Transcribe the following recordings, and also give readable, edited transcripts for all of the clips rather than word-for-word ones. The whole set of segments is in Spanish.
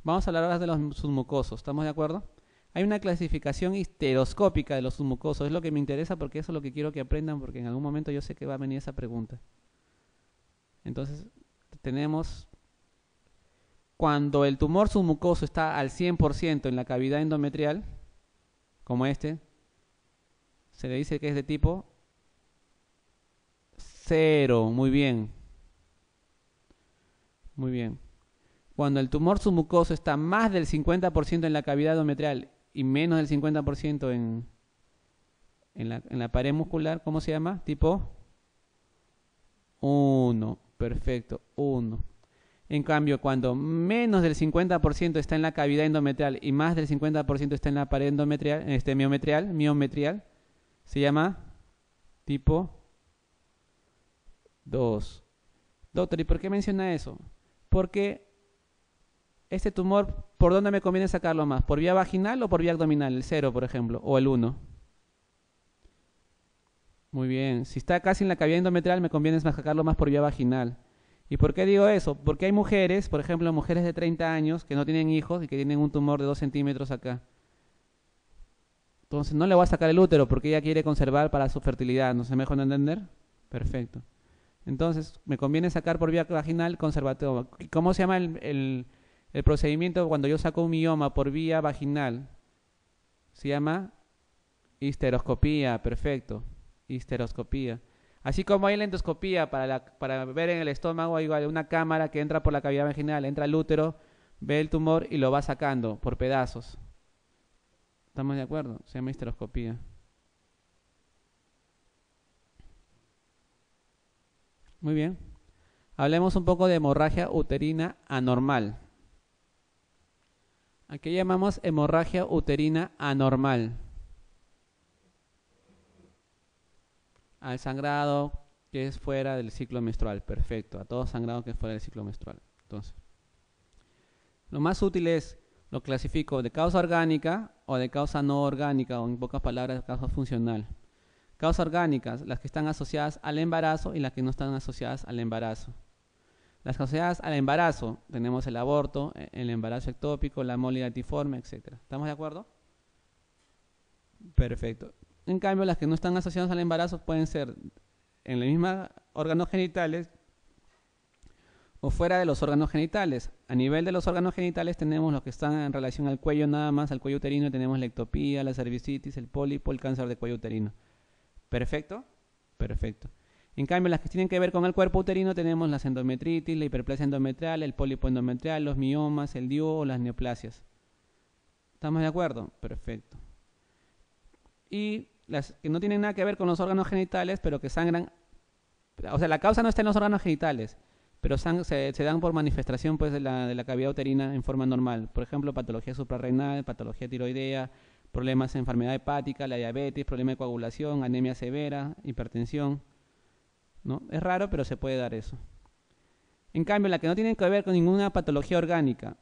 Vamos a hablar ahora de los submucosos, ¿estamos de acuerdo? Hay una clasificación histeroscópica de los submucosos, es lo que me interesa porque eso es lo que quiero que aprendan porque en algún momento yo sé que va a venir esa pregunta. Entonces, tenemos cuando el tumor submucoso está al 100% en la cavidad endometrial, como este, se le dice que es de tipo 0, muy bien, muy bien. Cuando el tumor submucoso está más del 50% en la cavidad endometrial y menos del 50% en la pared muscular, ¿cómo se llama? Tipo 1, perfecto, 1. En cambio, cuando menos del 50% está en la cavidad endometrial y más del 50% está en la pared endometrial, miometrial, se llama tipo 2. Doctor, ¿y por qué menciona eso? Porque este tumor, ¿por dónde me conviene sacarlo más? ¿Por vía vaginal o por vía abdominal? El 0, por ejemplo, o el 1. Muy bien, si está casi en la cavidad endometrial me conviene sacarlo más por vía vaginal. ¿Y por qué digo eso? Porque hay mujeres, por ejemplo, mujeres de 30 años que no tienen hijos y que tienen un tumor de 2 centímetros acá. Entonces no le voy a sacar el útero porque ella quiere conservar para su fertilidad. ¿No se me dejó entender? Perfecto. Entonces me conviene sacar por vía vaginal conservatorio. ¿Y cómo se llama el procedimiento cuando yo saco un mioma por vía vaginal? Se llama histeroscopía. Perfecto. Histeroscopía. Así como hay la endoscopía para ver en el estómago, hay una cámara que entra por la cavidad vaginal, entra al útero, ve el tumor y lo va sacando por pedazos. ¿Estamos de acuerdo? Se llama histeroscopía. Muy bien. Hablemos un poco de hemorragia uterina anormal. ¿A qué llamamos hemorragia uterina anormal? Al sangrado que es fuera del ciclo menstrual. Perfecto. A todo sangrado que es fuera del ciclo menstrual. Entonces, lo más útil es, lo clasifico de causa orgánica o de causa no orgánica, o en pocas palabras, de causa funcional. Causas orgánicas, las que están asociadas al embarazo y las que no están asociadas al embarazo. Las asociadas al embarazo, tenemos el aborto, el embarazo ectópico, la moligatiforme, etc. ¿Estamos de acuerdo? Perfecto. En cambio, las que no están asociadas al embarazo pueden ser en los mismos órganos genitales o fuera de los órganos genitales. A nivel de los órganos genitales tenemos los que están en relación al cuello nada más, al cuello uterino, tenemos la ectopía, la cervicitis, el pólipo, el cáncer de cuello uterino. ¿Perfecto? Perfecto. En cambio, las que tienen que ver con el cuerpo uterino tenemos las endometritis, la hiperplasia endometrial, el pólipo endometrial, los miomas, el DIU o las neoplasias. ¿Estamos de acuerdo? Perfecto. Y las que no tienen nada que ver con los órganos genitales, pero que sangran, o sea, la causa no está en los órganos genitales, pero se dan por manifestación pues, de la cavidad uterina en forma normal. Por ejemplo, patología suprarrenal, patología tiroidea, problemas de enfermedad hepática, la diabetes, problema de coagulación, anemia severa, hipertensión. ¿No? Es raro, pero se puede dar eso. En cambio, la que no tiene que ver con ninguna patología orgánica,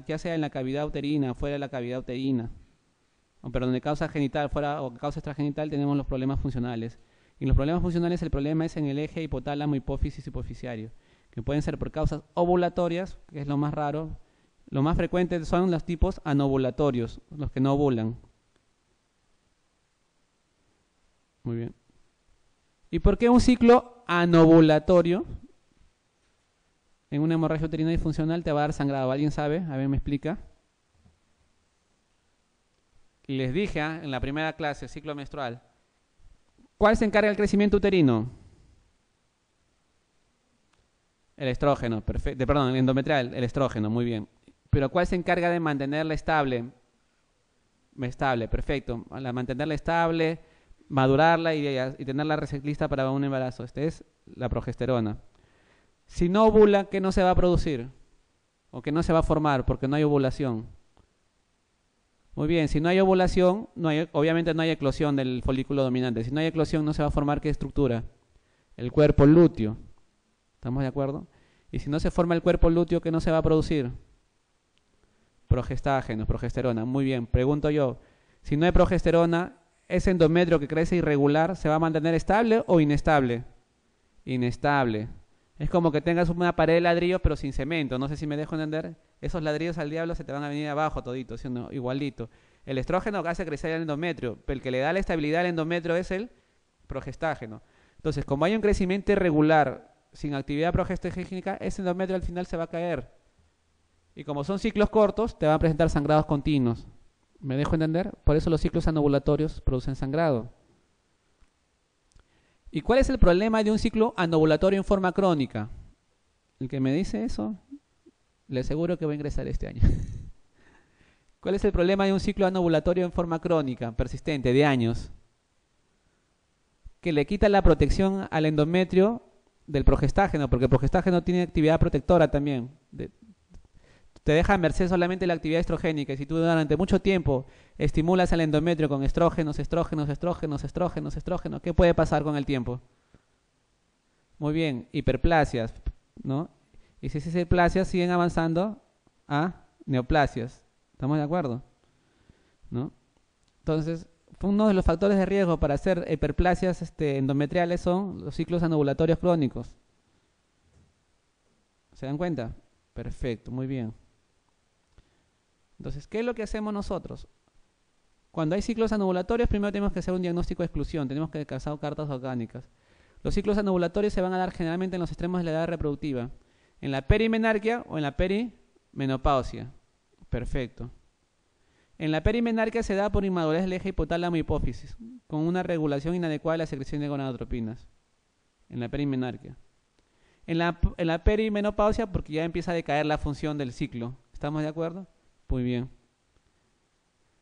ya sea en la cavidad uterina, fuera de la cavidad uterina, pero donde causa genital fuera o causa extragenital, tenemos los problemas funcionales. Y en los problemas funcionales el problema es en el eje hipotálamo, hipófisis, hipoficiario, que pueden ser por causas ovulatorias, que es lo más raro. Lo más frecuente son los tipos anovulatorios, los que no ovulan. Muy bien. ¿Y por qué un ciclo anovulatorio en una hemorragia uterina disfuncional te va a dar sangrado? ¿Alguien sabe? A ver, me explica. Y les dije en la primera clase, ciclo menstrual, ¿cuál se encarga del crecimiento uterino? El estrógeno, perfecto. Perdón, el endometrial, el estrógeno, muy bien. Pero ¿cuál se encarga de mantenerla estable? Estable, perfecto. Mantenerla estable, madurarla y tenerla lista para un embarazo. Esta es la progesterona. Si no ovula, ¿qué no se va a producir? O que no se va a formar porque no hay ovulación. Muy bien, si no hay ovulación, obviamente no hay eclosión del folículo dominante. Si no hay eclosión, no se va a formar ¿qué estructura? El cuerpo lúteo. ¿Estamos de acuerdo? Y si no se forma el cuerpo lúteo, ¿qué no se va a producir? Progestágenos, progesterona. Muy bien, pregunto yo, si no hay progesterona, ¿ese endometrio que crece irregular se va a mantener estable o inestable? Inestable. Es como que tengas una pared de ladrillo pero sin cemento, no sé si me dejo entender. esos ladrillos al diablo se te van a venir abajo todito, ¿sí o no? Igualito. El estrógeno que hace crecer el endometrio, pero el que le da la estabilidad al endometrio es el progestágeno. Entonces, como hay un crecimiento irregular sin actividad progestigénica, ese endometrio al final se va a caer. Y como son ciclos cortos, te van a presentar sangrados continuos. ¿Me dejo entender? Por eso los ciclos anovulatorios producen sangrado. ¿Y cuál es el problema de un ciclo anovulatorio en forma crónica? El que me dice eso, le aseguro que va a ingresar este año. ¿Cuál es el problema de un ciclo anovulatorio en forma crónica, persistente, de años? Que le quita la protección al endometrio del progestágeno, porque el progestágeno tiene actividad protectora también. Te deja a merced solamente la actividad estrogénica. Y si tú durante mucho tiempo estimulas al endometrio con estrógenos, ¿qué puede pasar con el tiempo? Muy bien, hiperplasias, ¿no? Y si esas hiperplasias siguen avanzando a neoplasias. ¿Estamos de acuerdo? ¿No? Entonces, uno de los factores de riesgo para hacer hiperplasias endometriales son los ciclos anovulatorios crónicos. ¿Se dan cuenta? Perfecto, muy bien. Entonces, ¿qué es lo que hacemos nosotros? Cuando hay ciclos anovulatorios, primero tenemos que hacer un diagnóstico de exclusión, tenemos que cazar cartas orgánicas. Los ciclos anovulatorios se van a dar generalmente en los extremos de la edad reproductiva, en la perimenarquia o en la perimenopausia. Perfecto. En la perimenarquia se da por inmadurez del eje hipotálamo-hipófisis, con una regulación inadecuada de la secreción de gonadotropinas. En la perimenarquia. En la perimenopausia, porque ya empieza a decaer la función del ciclo. ¿Estamos de acuerdo? Muy bien.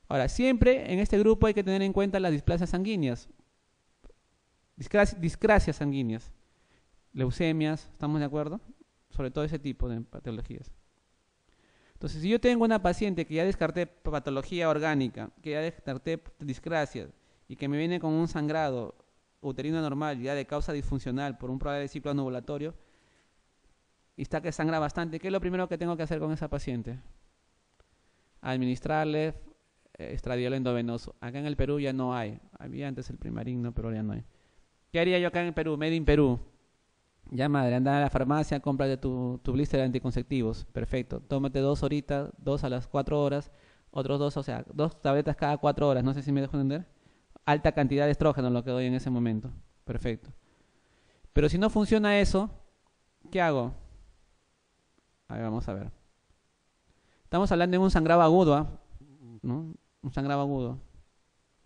Ahora, siempre en este grupo hay que tener en cuenta las displasias sanguíneas. Discrasias sanguíneas. Leucemias, ¿estamos de acuerdo? Sobre todo ese tipo de patologías. Entonces, si yo tengo una paciente que ya descarté patología orgánica, que ya descarté discrasias y que me viene con un sangrado uterino normal, ya de causa disfuncional por un probable ciclo anovulatorio, y está que sangra bastante, ¿qué es lo primero que tengo que hacer con esa paciente? Administrarle estradiol endovenoso. Acá en el Perú ya no hay. Había antes el Primarín, pero ya no hay. ¿Qué haría yo acá en el Perú? Made in Perú. Ya madre, anda a la farmacia, cómprate tu blister de anticonceptivos. Perfecto. Tómate 2 horitas, 2 a las 4 horas, otros 2, o sea, 2 tabletas cada 4 horas. No sé si me dejo entender. Alta cantidad de estrógeno lo que doy en ese momento. Perfecto. Pero si no funciona eso, ¿qué hago? A ver, vamos a ver. Estamos hablando de un sangrado agudo, ¿no? Un sangrado agudo,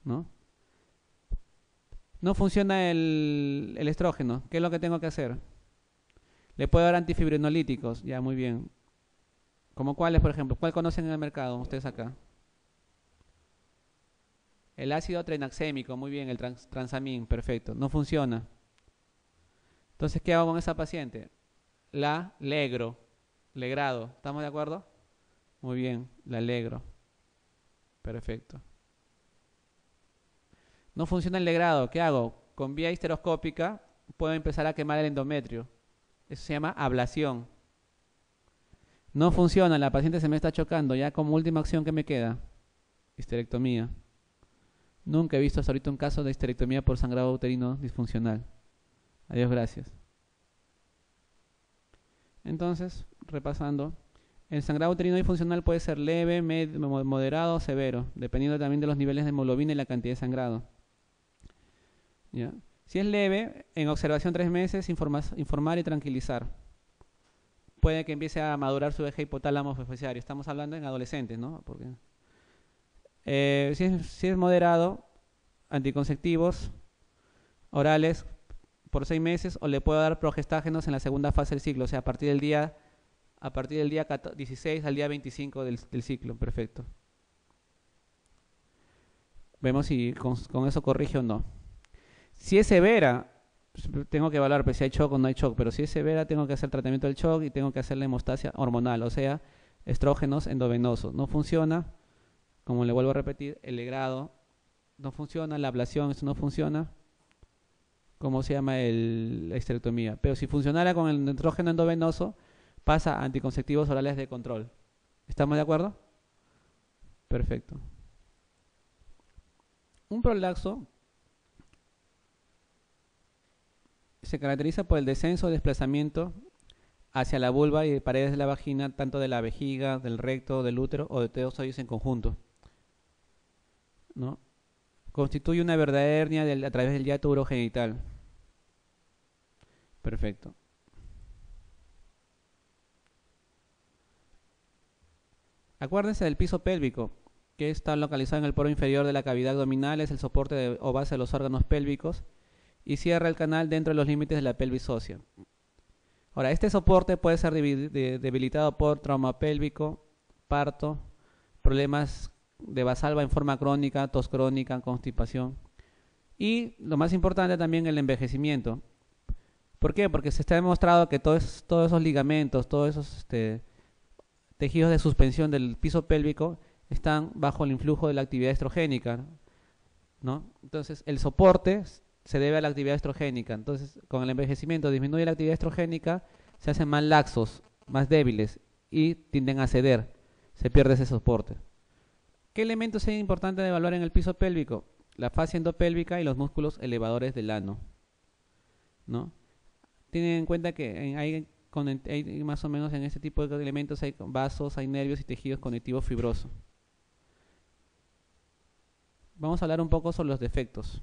¿no? No funciona el estrógeno. ¿Qué es lo que tengo que hacer? Le puedo dar antifibrinolíticos. Ya, muy bien. ¿Como cuáles, por ejemplo? ¿Cuál conocen en el mercado ustedes acá? El ácido trenaxémico. Muy bien, el transamin. Perfecto. No funciona. Entonces, ¿qué hago con esa paciente? La legrado. ¿Estamos de acuerdo? Muy bien, la alegro. Perfecto. No funciona el legrado. ¿Qué hago? Con vía histeroscópica puedo empezar a quemar el endometrio. Eso se llama ablación. No funciona, la paciente se me está chocando. Ya como última opción, ¿qué me queda? Histerectomía. Nunca he visto hasta ahorita un caso de histerectomía por sangrado uterino disfuncional. Adiós, gracias. Entonces, repasando. El sangrado uterino disfuncional puede ser leve, moderado o severo, dependiendo también de los niveles de hemoglobina y la cantidad de sangrado. ¿Ya? Si es leve, en observación 3 meses, informar y tranquilizar. Puede que empiece a madurar su eje hipotálamo hipoficiario. Estamos hablando en adolescentes, ¿no? Porque, si es moderado, anticonceptivos orales por 6 meses, o le puedo dar progestágenos en la segunda fase del ciclo, o sea, a partir del día 16 al día 25 del ciclo. Perfecto. Vemos si con eso corrige o no. Si es severa, tengo que evaluar si hay shock o no hay shock, pero si es severa tengo que hacer tratamiento del shock y tengo que hacer la hemostasia hormonal, o sea, estrógenos endovenosos. No funciona, como le vuelvo a repetir, el legrado no funciona, la ablación, eso no funciona. ¿Cómo se llama la histerectomía? Pero si funcionara con el estrógeno endovenoso, pasa a anticonceptivos orales de control. ¿Estamos de acuerdo? Perfecto. Un prolaxo se caracteriza por el descenso o desplazamiento hacia la vulva y paredes de la vagina, tanto de la vejiga, del recto, del útero o de todos ellos en conjunto, ¿no? Constituye una verdadera hernia a través del hiato urogenital. Perfecto. Acuérdense del piso pélvico, que está localizado en el poro inferior de la cavidad abdominal, es el soporte o base de los órganos pélvicos y cierra el canal dentro de los límites de la pelvis ósea. Ahora, este soporte puede ser debilitado por trauma pélvico, parto, problemas de vasalva en forma crónica, tos crónica, constipación y, lo más importante también, el envejecimiento. ¿Por qué? Porque se está demostrado que todos esos ligamentos, todos esos tejidos de suspensión del piso pélvico están bajo el influjo de la actividad estrogénica, ¿no? Entonces, el soporte se debe a la actividad estrogénica. Entonces, con el envejecimiento disminuye la actividad estrogénica, se hacen más laxos, más débiles y tienden a ceder. Se pierde ese soporte. ¿Qué elementos es importante de evaluar en el piso pélvico? La fascia endopélvica y los músculos elevadores del ano, ¿no? Tienen en cuenta que hay más o menos en este tipo de elementos hay vasos, hay nervios y tejidos conectivos fibrosos. Vamos a hablar un poco sobre los defectos,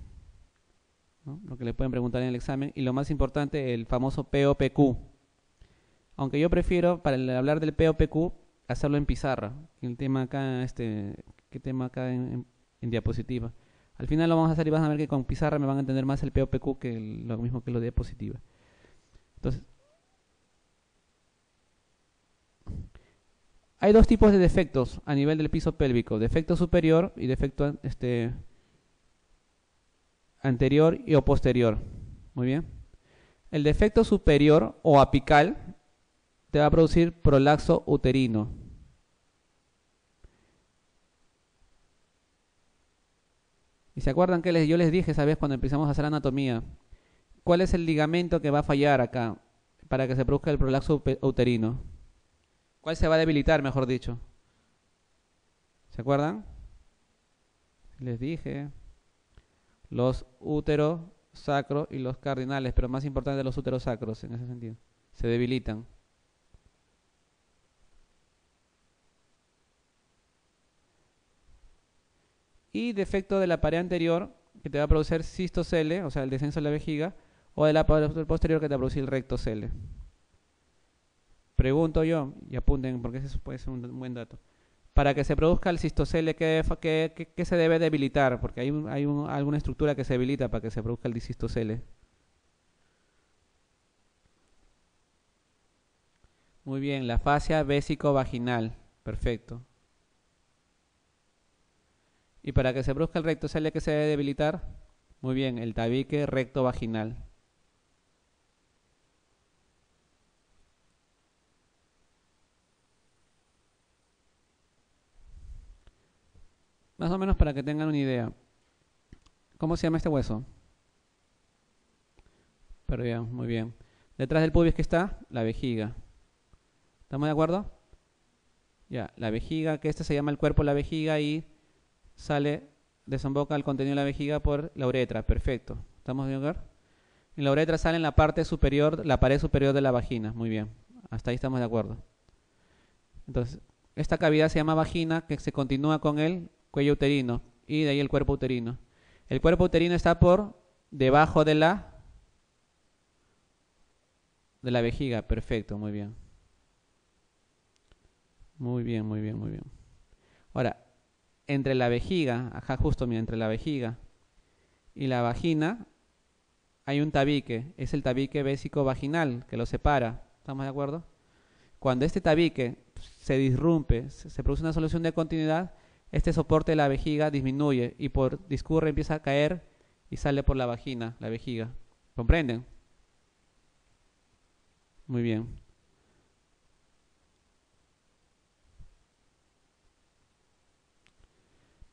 ¿no? Lo que le pueden preguntar en el examen y lo más importante, el famoso POPQ. Aunque yo prefiero, para hablar del POPQ, hacerlo en pizarra. El tema acá, ¿qué tema acá en diapositiva? Al final lo vamos a hacer y van a ver que con pizarra me van a entender más el POPQ que lo mismo que lo de diapositiva. Entonces, hay dos tipos de defectos a nivel del piso pélvico: defecto superior y defecto anterior o posterior. Muy bien. El defecto superior o apical te va a producir prolaxo uterino. ¿Y se acuerdan que yo les dije esa vez cuando empezamos a hacer anatomía? ¿Cuál es el ligamento que va a fallar acá para que se produzca el prolaxo uterino? ¿Cuál se va a debilitar, mejor dicho? ¿Se acuerdan? Les dije los úteros sacros y los cardinales, pero más importante los úteros sacros en ese sentido. Se debilitan. Y defecto de la pared anterior que te va a producir cistocele, o sea, el descenso de la vejiga, o de la pared posterior que te va a producir el rectocele. Pregunto yo, y apunten porque eso puede ser un buen dato. Para que se produzca el cistocele, ¿qué se debe debilitar? Porque hay alguna estructura que se debilita para que se produzca el cistocele. Muy bien, la fascia vésico-vaginal. Perfecto. Y para que se produzca el rectocele, ¿qué se debe debilitar? Muy bien, el tabique recto-vaginal. Más o menos para que tengan una idea. ¿Cómo se llama este hueso? Pero ya, muy bien. Detrás del pubis, ¿qué está? La vejiga. ¿Estamos de acuerdo? Ya, la vejiga, que se llama el cuerpo de la vejiga y desemboca el contenido de la vejiga por la uretra. Perfecto. ¿Estamos de acuerdo? En la uretra sale en la parte superior, la pared superior de la vagina. Muy bien. Hasta ahí estamos de acuerdo. Entonces, esta cavidad se llama vagina, que se continúa con el cuello uterino y de ahí el cuerpo uterino. El cuerpo uterino está por debajo de la vejiga. Perfecto, muy bien. Muy bien, muy bien, muy bien. Ahora, entre la vejiga, acá justo mira, entre la vejiga y la vagina hay un tabique, es el tabique vésico-vaginal que lo separa. ¿Estamos de acuerdo? Cuando este tabique se disrumpe, se produce una solución de continuidad, este soporte de la vejiga disminuye y discurre, empieza a caer y sale por la vagina, la vejiga. ¿Comprenden? Muy bien.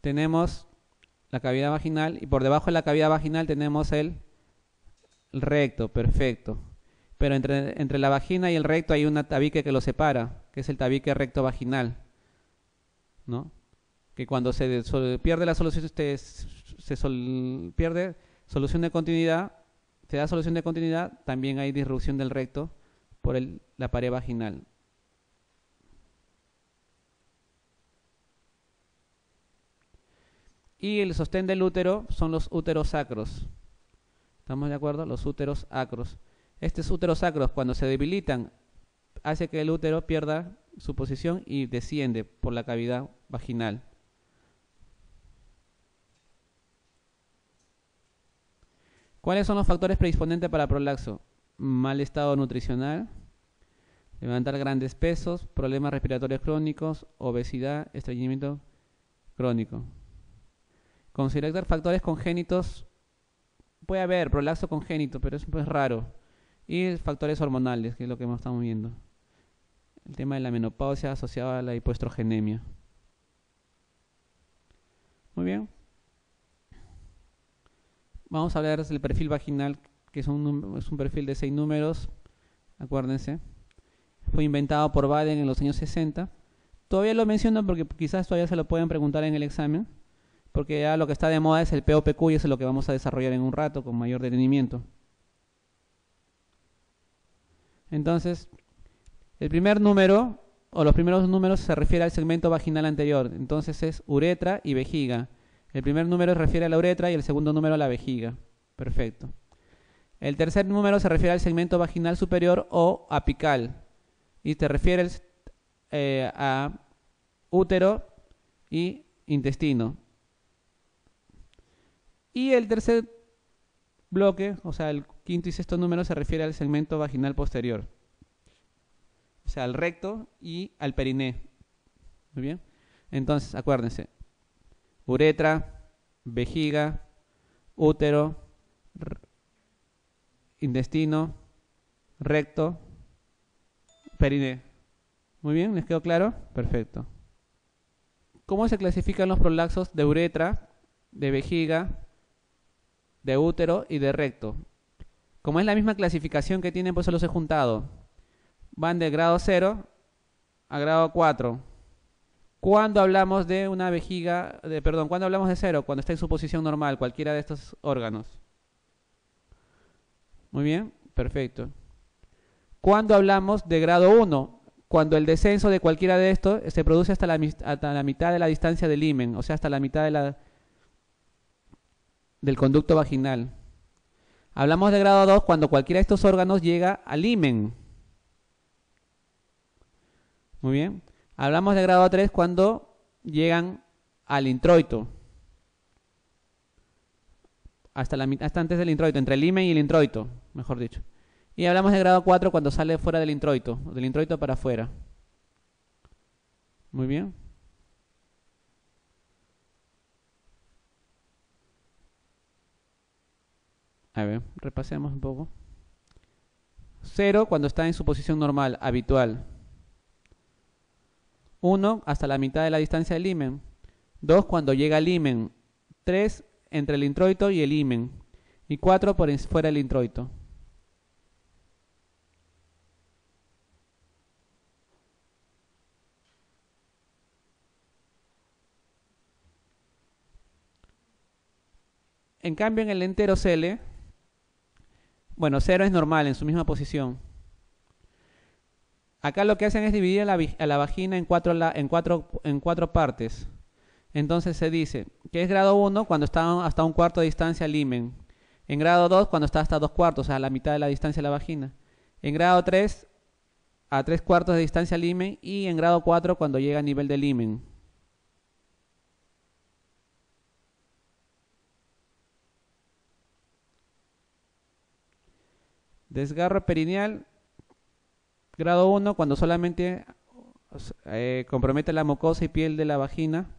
Tenemos la cavidad vaginal y por debajo de la cavidad vaginal tenemos el recto, perfecto. Pero entre la vagina y el recto hay un tabique que lo separa, que es el tabique recto vaginal, ¿no? Que cuando se pierde la solución, pierde solución de continuidad, se da solución de continuidad, también hay disrupción del recto por la pared vaginal. Y el sostén del útero son los úteros sacros. ¿Estamos de acuerdo? Los úteros sacros. Estos úteros sacros, cuando se debilitan, hace que el útero pierda su posición y desciende por la cavidad vaginal. ¿Cuáles son los factores predisponentes para prolapso? Mal estado nutricional, levantar grandes pesos, problemas respiratorios crónicos, obesidad, estreñimiento crónico. Considerar factores congénitos. Puede haber prolapso congénito, pero eso es raro. Y factores hormonales, que es lo que estamos viendo. El tema de la menopausia asociado a la hipoestrogenemia. Muy bien. Vamos a hablar del perfil vaginal, que es un perfil de 6 números. Acuérdense. Fue inventado por Baden en los años 60. Todavía lo menciono porque quizás todavía se lo pueden preguntar en el examen. Porque ya lo que está de moda es el POPQ y eso es lo que vamos a desarrollar en un rato con mayor detenimiento. Entonces, el primer número, o los primeros números, se refiere al segmento vaginal anterior. Entonces es uretra y vejiga. El primer número se refiere a la uretra y el segundo número a la vejiga. Perfecto. El tercer número se refiere al segmento vaginal superior o apical. Y te refiere a útero y intestino. Y el tercer bloque, o sea, el quinto y sexto número, se refiere al segmento vaginal posterior. O sea, al recto y al periné. Muy bien. Entonces, acuérdense. Uretra, vejiga, útero, intestino, recto, periné. Muy bien, ¿les quedó claro? Perfecto. ¿Cómo se clasifican los prolapsos de uretra, de vejiga, de útero y de recto? Como es la misma clasificación que tienen, pues los he juntado. Van de grado 0 a grado 4. ¿Cuándo hablamos de una vejiga, cuándo hablamos de 0? Cuando está en su posición normal, cualquiera de estos órganos. Muy bien, perfecto. ¿Cuándo hablamos de grado 1? Cuando el descenso de cualquiera de estos se produce hasta la mitad de la distancia del himen, o sea, hasta la mitad del conducto vaginal. Hablamos de grado 2 cuando cualquiera de estos órganos llega al himen. Muy bien. Hablamos de grado 3 cuando llegan al introito. Hasta antes del introito, entre el himen y el introito, mejor dicho. Y hablamos de grado 4 cuando sale fuera del introito para afuera. Muy bien. A ver, repasemos un poco. 0 cuando está en su posición normal, habitual. 1 hasta la mitad de la distancia del himen. 2 cuando llega al himen. 3 entre el introito y el himen. Y 4 por fuera del introito. En cambio en el enterocele, bueno, 0 es normal en su misma posición. Acá lo que hacen es dividir a la vagina en cuatro partes. Entonces se dice que es grado 1 cuando está hasta un cuarto de distancia al himen. En grado 2 cuando está hasta 2 cuartos, o sea, a la mitad de la distancia de la vagina. En grado 3 a 3 cuartos de distancia al himen. Y en grado 4 cuando llega a nivel del himen. Desgarro perineal, grado 1 cuando solamente compromete la mucosa y piel de la vagina.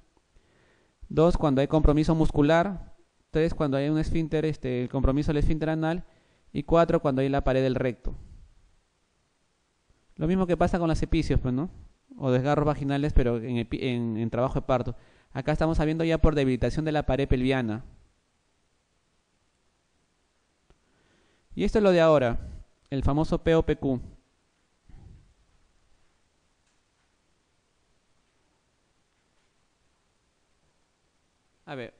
2 cuando hay compromiso muscular. 3 cuando hay un esfínter, el compromiso del esfínter anal. Y 4 cuando hay la pared del recto. Lo mismo que pasa con las epicios, pues, ¿no? O desgarros vaginales, pero en trabajo de parto. Acá estamos hablando ya por debilitación de la pared pelviana. Y esto es lo de ahora, el famoso POPQ. A ver,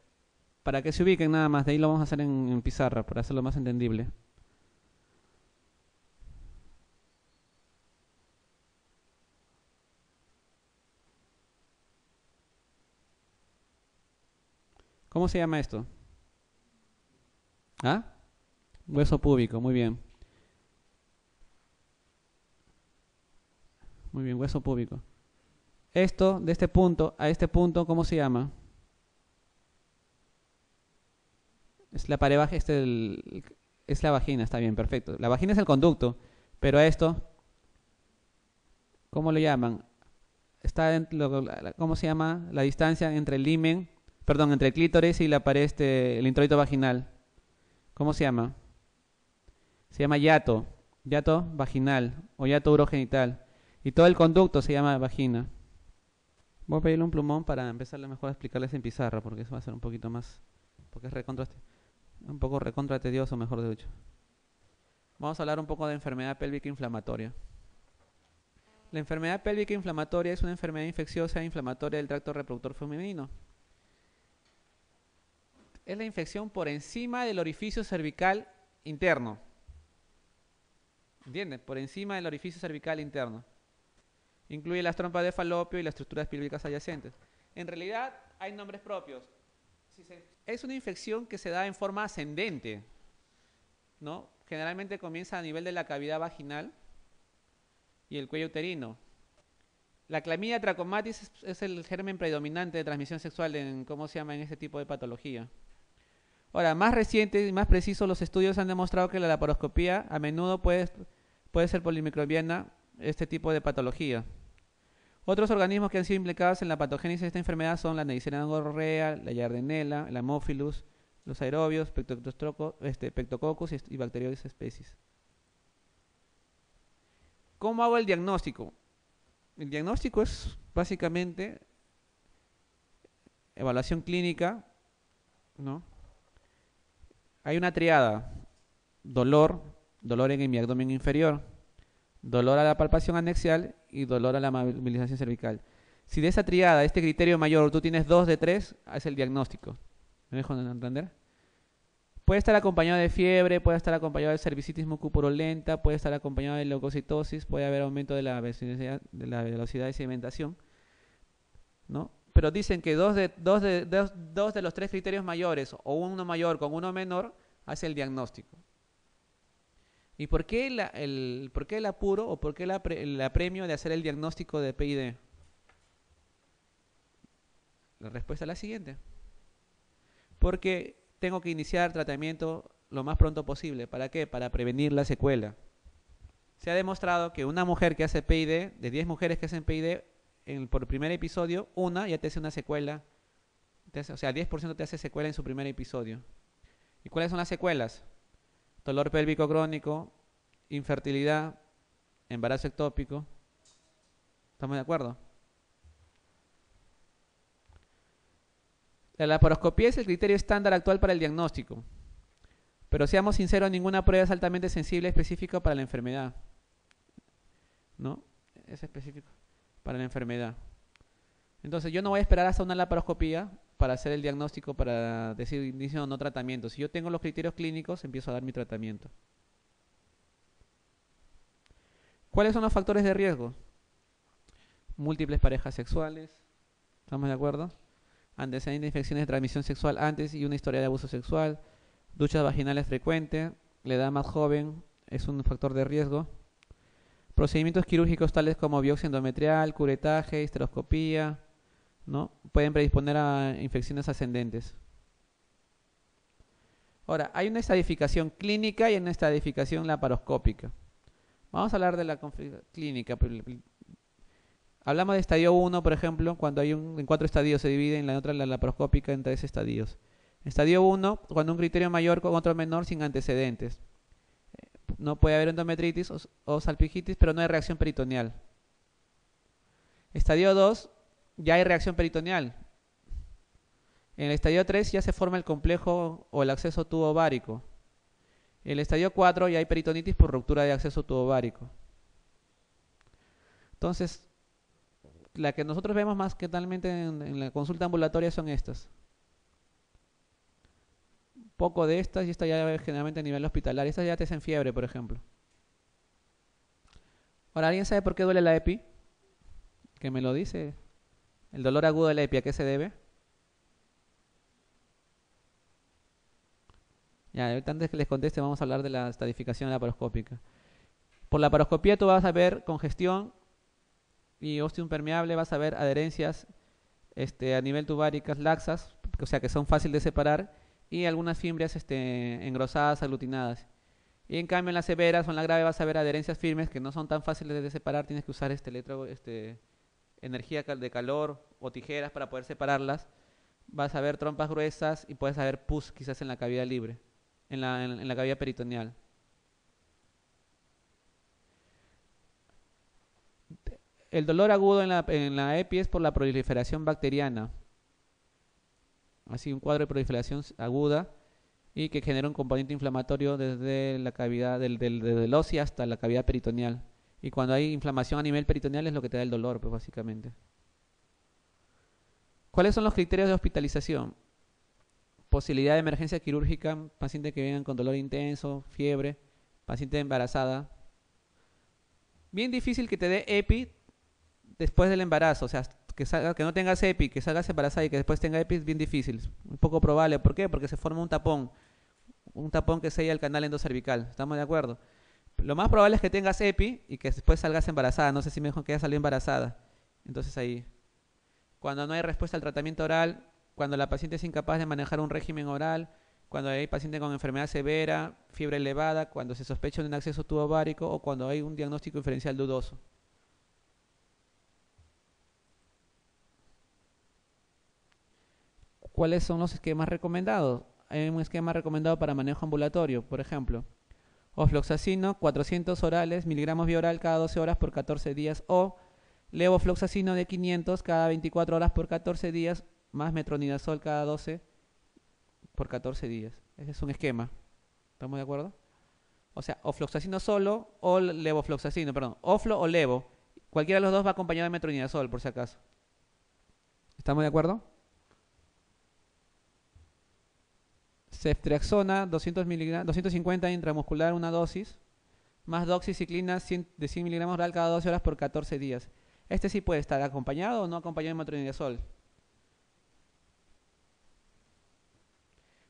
para que se ubiquen nada más, de ahí lo vamos a hacer en pizarra, para hacerlo más entendible. ¿Cómo se llama esto? ¿Ah? Hueso púbico, muy bien. Muy bien, hueso púbico. Esto, de este punto a este punto, ¿cómo se llama? Es la pared baja, es la vagina, está bien, perfecto. La vagina es el conducto, pero a esto, ¿cómo lo llaman? Está ¿cómo se llama? La distancia entre el himen, perdón, entre el clítoris y la pared, el introito vaginal. ¿Cómo se llama? Se llama hiato, hiato vaginal o hiato urogenital. Y todo el conducto se llama vagina. Voy a pedirle un plumón para empezarle mejor a explicarles en pizarra, porque eso va a ser un poquito más, porque es un poco recontra tedioso, mejor dicho. Vamos a hablar un poco de enfermedad pélvica inflamatoria. La enfermedad pélvica inflamatoria es una enfermedad infecciosa e inflamatoria del tracto reproductor femenino. Es la infección por encima del orificio cervical interno. ¿Entienden? Por encima del orificio cervical interno. Incluye las trompas de falopio y las estructuras pélvicas adyacentes. En realidad hay nombres propios. Es una infección que se da en forma ascendente, ¿no? Generalmente comienza a nivel de la cavidad vaginal y el cuello uterino. La clamidia trachomatis es el germen predominante de transmisión sexual en, ¿cómo se llama?, en este tipo de patología. Ahora, más recientes y más precisos, los estudios han demostrado que la laparoscopía a menudo puede ser polimicrobiana este tipo de patología. Otros organismos que han sido implicados en la patogénesis de esta enfermedad son la Neisseria gonorrea, la Yardhenella, el Haemophilus, los aerobios, Pectococcus y Bacteroides species. ¿Cómo hago el diagnóstico? El diagnóstico es básicamente evaluación clínica, ¿no? Hay una triada: dolor en mi abdomen inferior, dolor a la palpación anexial y dolor a la movilización cervical. Si de esa triada, este criterio mayor, tú tienes 2 de 3, haz el diagnóstico. ¿Me dejo entender? Puede estar acompañado de fiebre, puede estar acompañado de cervicitis mucopurulenta, puede estar acompañado de leucocitosis, puede haber aumento de la velocidad de sedimentación, ¿no? Pero dicen que dos de los 3 criterios mayores, o uno mayor con uno menor, hace el diagnóstico. ¿Y por qué el apuro o por qué el apremio de hacer el diagnóstico de PID? La respuesta es la siguiente: porque tengo que iniciar tratamiento lo más pronto posible. ¿Para qué? Para prevenir la secuela. Se ha demostrado que una mujer que hace PID, de 10 mujeres que hacen PID, por el primer episodio, una ya te hace una secuela. O sea, 10% te hace secuela en su primer episodio. ¿Y cuáles son las secuelas? Dolor pélvico crónico, infertilidad, embarazo ectópico. ¿Estamos de acuerdo? La laparoscopía es el criterio estándar actual para el diagnóstico. Pero seamos sinceros, ninguna prueba es altamente sensible específica para la enfermedad. ¿No? Es específico para la enfermedad. Entonces yo no voy a esperar hasta una laparoscopía para hacer el diagnóstico, para decir inicio o no tratamiento. Si yo tengo los criterios clínicos, empiezo a dar mi tratamiento. ¿Cuáles son los factores de riesgo? Múltiples parejas sexuales. ¿Estamos de acuerdo? Antecedentes de infecciones de transmisión sexual antes y una historia de abuso sexual. Duchas vaginales frecuentes. La edad más joven es un factor de riesgo. Procedimientos quirúrgicos tales como biopsia endometrial, curetaje, histeroscopía, ¿no? Pueden predisponer a infecciones ascendentes. Ahora, hay una estadificación clínica y una estadificación laparoscópica. Vamos a hablar de la clínica. Hablamos de estadio 1, por ejemplo, cuando en 4 estadios se divide, en la otra la laparoscópica en 3 estadios. Estadio 1, cuando un criterio mayor con otro menor sin antecedentes. No puede haber endometritis o salpingitis, pero no hay reacción peritoneal. Estadio 2, ya hay reacción peritoneal. En el estadio 3 ya se forma el complejo o el acceso tubo ovárico. En el estadio 4 ya hay peritonitis por ruptura de acceso tubo ovárico. Entonces, la que nosotros vemos más que talmente en la consulta ambulatoria son estas. Poco de estas, y esta ya generalmente a nivel hospitalario. Estas ya te hacen fiebre, por ejemplo. Ahora, ¿alguien sabe por qué duele la epi? Que me lo dice. El dolor agudo de la epi, ¿a qué se debe? Ya, ahorita antes que les conteste, vamos a hablar de la estadificación laparoscópica. Por la laparoscopía tú vas a ver congestión y ostium permeable, vas a ver adherencias a nivel tubáricas laxas, o sea que son fáciles de separar, y algunas fimbrias engrosadas, aglutinadas. Y en cambio en la severa o en la grave vas a ver adherencias firmes que no son tan fáciles de separar, tienes que usar energía de calor o tijeras para poder separarlas. Vas a ver trompas gruesas y puedes ver pus quizás en la cavidad libre, en la cavidad peritoneal. El dolor agudo en la EPI es por la proliferación bacteriana, así un cuadro de proliferación aguda y que genera un componente inflamatorio desde la cavidad desde el ósea hasta la cavidad peritoneal. Y cuando hay inflamación a nivel peritoneal es lo que te da el dolor, pues básicamente. ¿Cuáles son los criterios de hospitalización? Posibilidad de emergencia quirúrgica, paciente que vengan con dolor intenso, fiebre, paciente embarazada. Bien difícil que te dé EPI después del embarazo, o sea, que no tengas EPI, que salgas embarazada y que después tenga EPI es bien difícil, un poco probable. ¿Por qué? Porque se forma un tapón que sella el canal endocervical. ¿Estamos de acuerdo? Lo más probable es que tengas EPI y que después salgas embarazada. No sé si mejor que ya salió embarazada. Entonces ahí, cuando no hay respuesta al tratamiento oral, cuando la paciente es incapaz de manejar un régimen oral, cuando hay paciente con enfermedad severa, fiebre elevada, cuando se sospecha de un acceso tubovárico o cuando hay un diagnóstico diferencial dudoso. ¿Cuáles son los esquemas recomendados? Hay un esquema recomendado para manejo ambulatorio, por ejemplo, ofloxacino 400 orales, miligramos vía oral cada 12 horas por 14 días o levofloxacino de 500 cada 24 horas por 14 días más metronidazol cada 12 por 14 días. Ese es un esquema. ¿Estamos de acuerdo? O sea, ofloxacino solo o levofloxacino, perdón, oflo o levo. Cualquiera de los dos va acompañado de metronidazol, por si acaso. ¿Estamos de acuerdo? Ceftriaxona 200 miligramos, 250 intramuscular, una dosis, más doxiciclina de 100 miligramos oral cada 12 horas por 14 días. Este sí puede estar acompañado o no acompañado de metronidazol.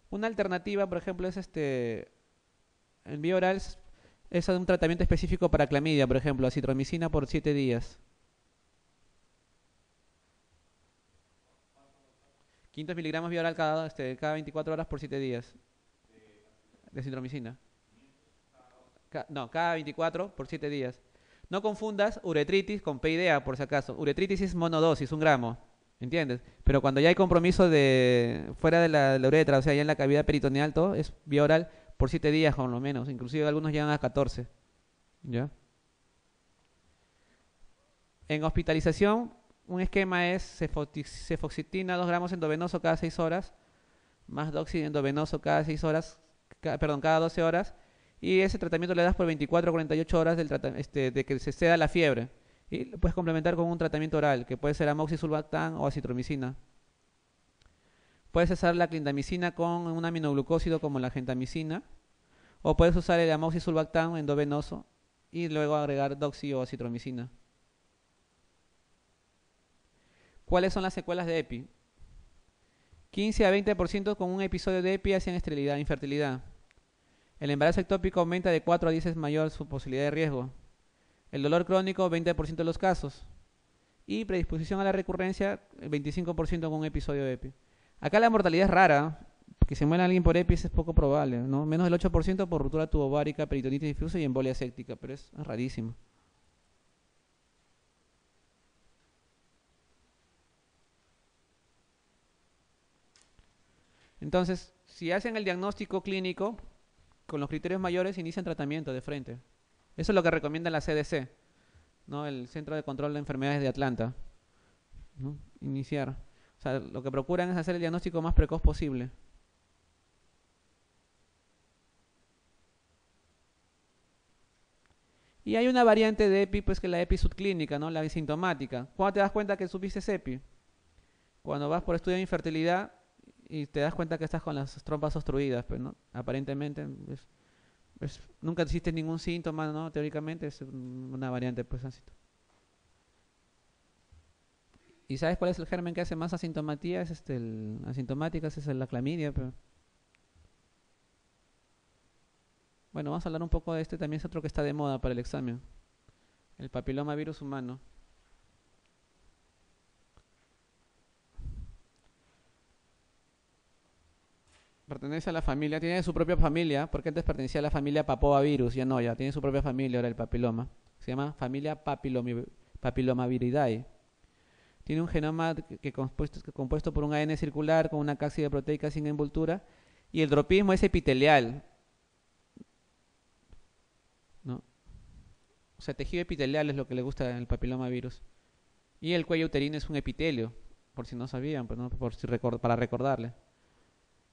Una alternativa, por ejemplo, es en vía oral es un tratamiento específico para clamidia, por ejemplo, acitromicina por 7 días. 500 miligramos vía oral cada 24 horas por 7 días de acitromicina. No, cada 24 por 7 días. No confundas uretritis con PIDEA, por si acaso. Uretritis es monodosis, 1 gramo. ¿Entiendes? Pero cuando ya hay compromiso fuera de la uretra, o sea, ya en la cavidad peritoneal, todo es vía oral por 7 días, por lo menos. Inclusive algunos llegan a 14. ¿Ya? En hospitalización, un esquema es cefoxitina 2 gramos endovenoso cada 6 horas, más doxy endovenoso cada 6 horas, cada 12 horas. Y ese tratamiento le das por 24 a 48 horas de que se ceda la fiebre. Y lo puedes complementar con un tratamiento oral, que puede ser amoxicilbactam o acitromicina. Puedes usar la clindamicina con un aminoglucósido como la gentamicina. O puedes usar el amoxicilbactam endovenoso y luego agregar doxy o acitromicina. ¿Cuáles son las secuelas de EPI? 15 a 20% con un episodio de EPI hacen esterilidad, infertilidad. El embarazo ectópico aumenta de 4 a 10 veces mayor su posibilidad de riesgo. El dolor crónico, 20% de los casos. Y predisposición a la recurrencia, el 25% con un episodio de EPI. Acá la mortalidad es rara, que se muera alguien por EPI es poco probable, ¿no? Menos del 8% por ruptura tubovárica, peritonitis difusa y embolia séptica, pero es rarísimo. Entonces, si hacen el diagnóstico clínico, con los criterios mayores inician tratamiento de frente. Eso es lo que recomienda la CDC, ¿no? El Centro de Control de Enfermedades de Atlanta, ¿no? Iniciar. O sea, lo que procuran es hacer el diagnóstico más precoz posible. Y hay una variante de EPI, pues que es la EPI subclínica, ¿no? La asintomática. ¿Cuándo te das cuenta que supiste EPI? Cuando vas por estudio de infertilidad y te das cuenta que estás con las trompas obstruidas, pues, ¿no? Aparentemente nunca existe ningún síntoma, ¿no? Teóricamente es una variante, pues, así. ¿Y sabes cuál es el germen que hace más asintomatía? Es asintomáticas, es la clamidia, pero Bueno, vamos a hablar un poco de este, también es otro que está de moda para el examen. El papiloma virus humano. Pertenece a la familia, tiene su propia familia, porque antes pertenecía a la familia Papoavirus, ya no, ya tiene su propia familia ahora el papiloma. Se llama familia Papillomaviridae. Tiene un genoma compuesto por un ADN circular con una cápside proteica sin envoltura y el tropismo es epitelial, ¿no? O sea, tejido epitelial es lo que le gusta al papilomavirus. Y el cuello uterino es un epitelio, por si no sabían, pues, ¿no? Para recordarle.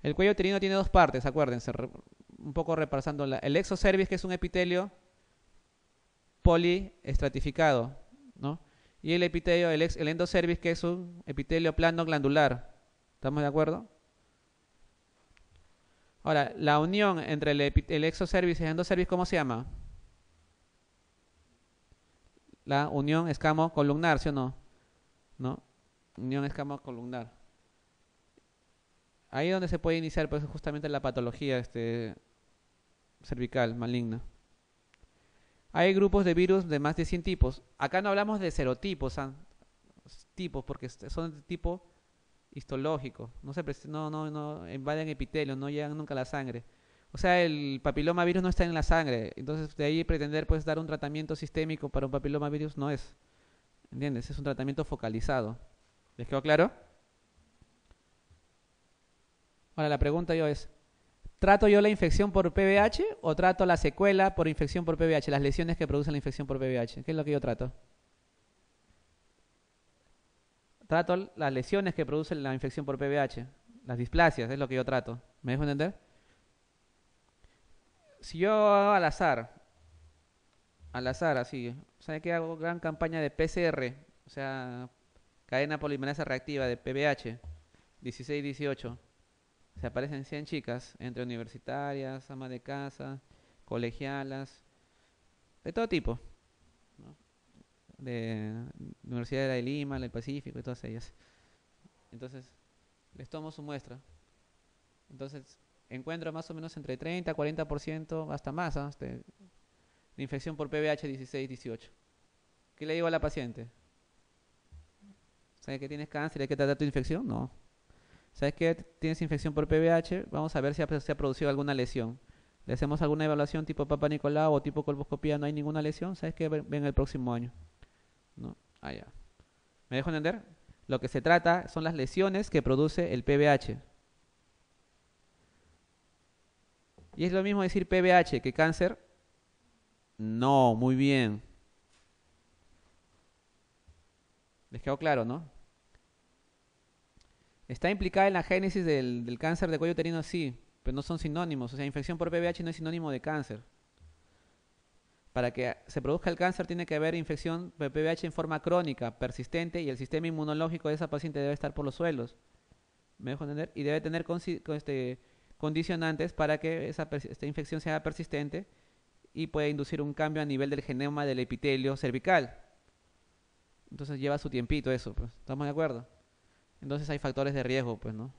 El cuello uterino tiene dos partes, acuérdense, un poco repasando el exocervix, que es un epitelio poliestratificado, ¿no? Y el epitelio, el endocervix, que es un epitelio plano glandular. ¿Estamos de acuerdo? Ahora, la unión entre el exocervix y el endocervix, ¿cómo se llama? La unión escamo-columnar, ¿sí o no? ¿No? Unión escamo-columnar. Ahí es donde se puede iniciar pues justamente la patología cervical maligna. Hay grupos de virus de más de 100 tipos. Acá no hablamos de serotipos, tipos, porque son de tipo histológico. No invaden epitelio, no llegan nunca a la sangre. O sea, el papilomavirus no está en la sangre. Entonces, de ahí pretender pues dar un tratamiento sistémico para un papilomavirus no es. ¿Entiendes? Es un tratamiento focalizado. ¿Les quedó claro? Ahora la pregunta yo es, ¿trato yo la infección por PVH o trato la secuela por infección por PVH? Las lesiones que produce la infección por PVH. ¿Qué es lo que yo trato? Trato las lesiones que produce la infección por PVH. Las displasias, es lo que yo trato. ¿Me dejo entender? Si yo hago al azar así, ¿sabe que hago gran campaña de PCR? O sea, cadena polimerasa reactiva de PVH, 16-18. Se aparecen 100 chicas, entre universitarias, amas de casa, colegialas, de todo tipo, ¿no? De Universidad de Lima, del Pacífico y todas ellas. Entonces, les tomo su muestra. Entonces, encuentro más o menos entre 30 a 40%, hasta más, ¿ah? De infección por PVH 16-18. ¿Qué le digo a la paciente? ¿Sabes que tienes cáncer y hay que tratar tu infección? No. ¿Sabes que tienes infección por PVH? Vamos a ver si se ha producido alguna lesión. Le hacemos alguna evaluación tipo Papa Nicolau o tipo colposcopía, no hay ninguna lesión. ¿Sabes qué? Ven el próximo año. ¿No? Ah, ya. ¿Me dejo entender? Lo que se trata son las lesiones que produce el PVH. Y es lo mismo decir PVH que cáncer. No, muy bien. ¿Les quedó claro, no? ¿Está implicada en la génesis del cáncer de cuello uterino? Sí, pero no son sinónimos. O sea, infección por PVH no es sinónimo de cáncer. Para que se produzca el cáncer tiene que haber infección por PVH en forma crónica, persistente, y el sistema inmunológico de esa paciente debe estar por los suelos. ¿Me dejo entender? Y debe tener condicionantes para que esta infección sea persistente y pueda inducir un cambio a nivel del genoma del epitelio cervical. Entonces lleva su tiempito eso, pues. ¿Estamos de acuerdo? Entonces hay factores de riesgo, pues, ¿no?